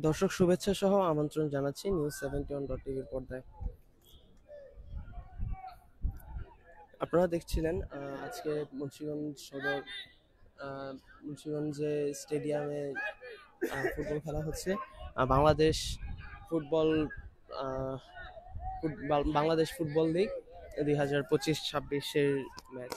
দর্শক শুভেচ্ছা সহ আমন্ত্রণ জানাচ্ছি নিউজ71.টিভির পর্দায়। আপনারা দেখছিলেন আজকে মুন্সিগঞ্জ সদর মুন্সিগঞ্জে স্টেডিয়ামে ফুটবল খেলা হচ্ছে। Bangladesh football Bangladesh football league 2025-26-এর ম্যাচ।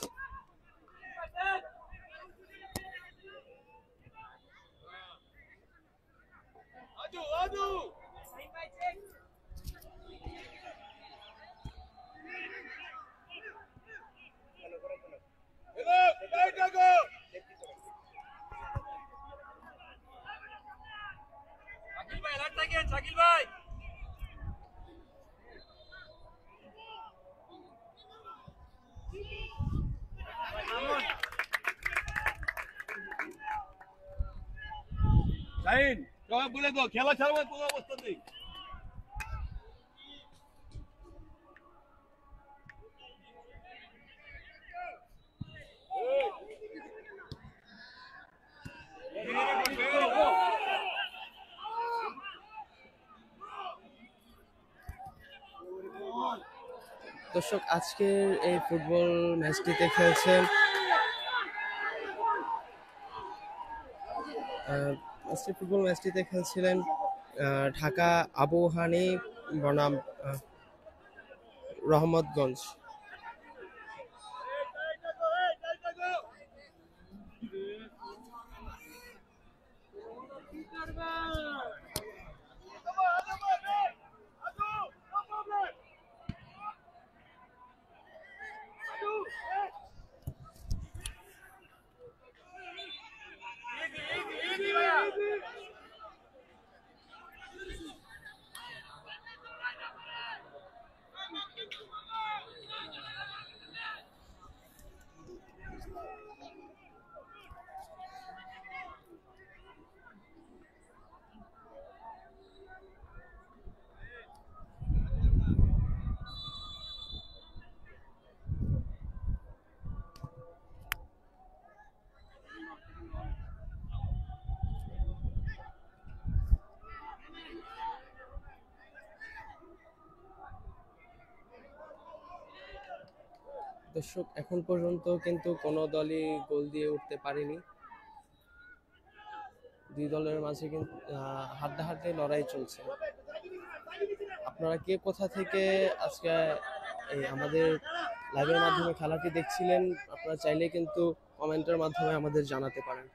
বলে দাও খেলা ছাড়াবার কোনো অবস্থা নেই। দর্শক আজকের এই ফুটবল ম্যাচটিতে খেলছেন ফুটবল ম্যাচটিতে খেলছিলেন ঢাকা আবু হানি বনাম রহমতগঞ্জ। দর্শক এখন পর্যন্ত কিন্তু কোনো দলই গোল দিয়ে উঠতে পারেনি। দুই দলের মাঝে কিন্তু হাড্ডাহাড্ডি লড়াই চলছে। আপনারা কে কোথা থেকে আজকে আমাদের লাইভের মাধ্যমে খেলাটি দেখছিলেন আপনারা চাইলে কিন্তু কমেন্টের মাধ্যমে আমাদের জানাতে পারেন।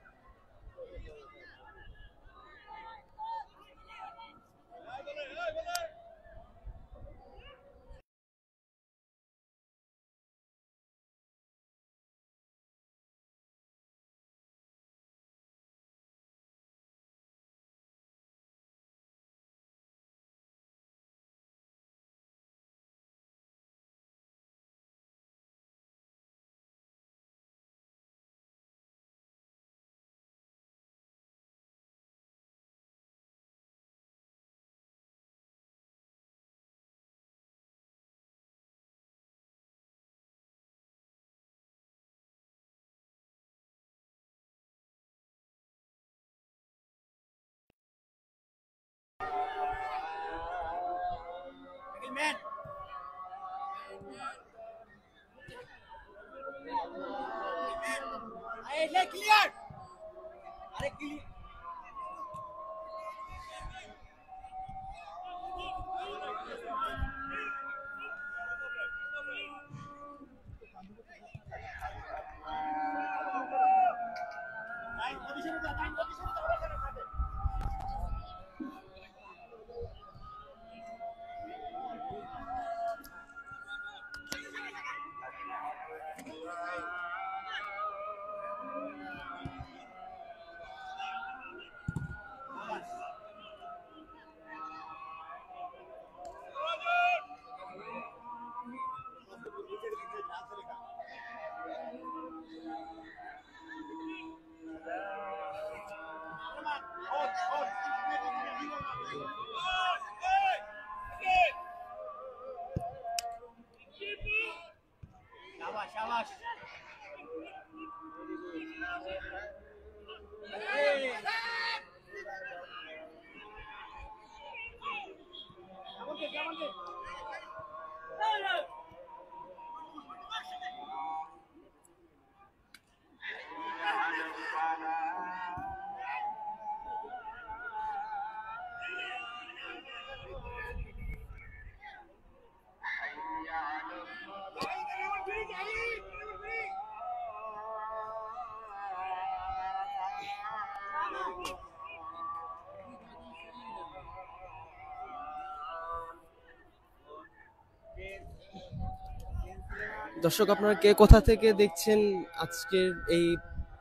দর্শক, আপনারা কে কোথা থেকে দেখছেন আজকের এই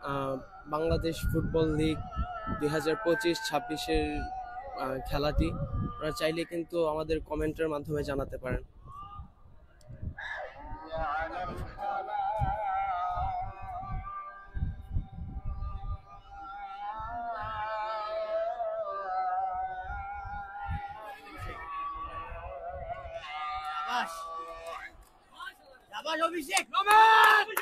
আহ, বাংলাদেশ ফুটবল লিগ 2025-26-এর খেলাটি? আপনারা চাইলে কিন্তু আমাদের কমেন্টের মাধ্যমে জানাতে পারেন। আবাস অভিষেক রমেশ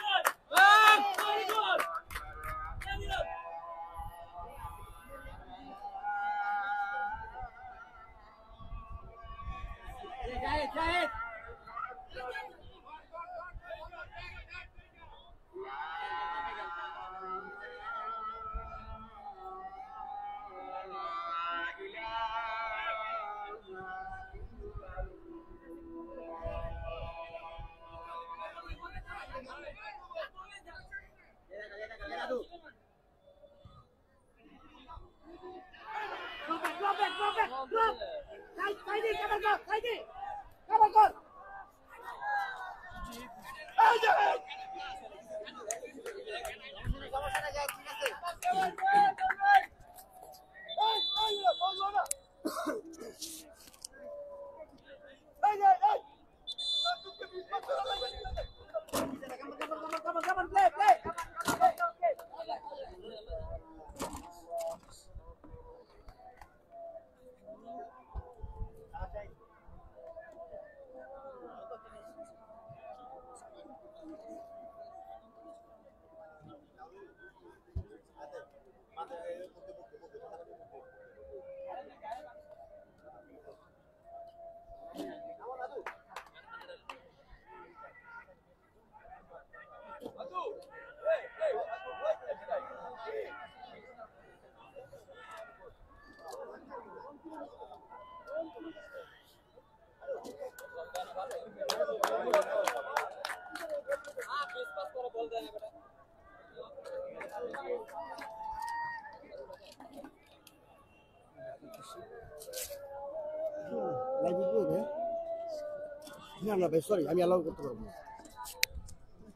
না ভাই সরি আমি অ্যালাউ করতে পারবো না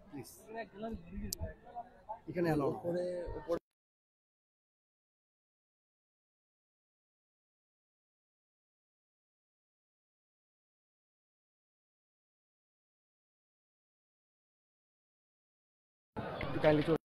প্লিজ এখানে অ্যালাউ উপরে উপরে একটু কাইন্ডলি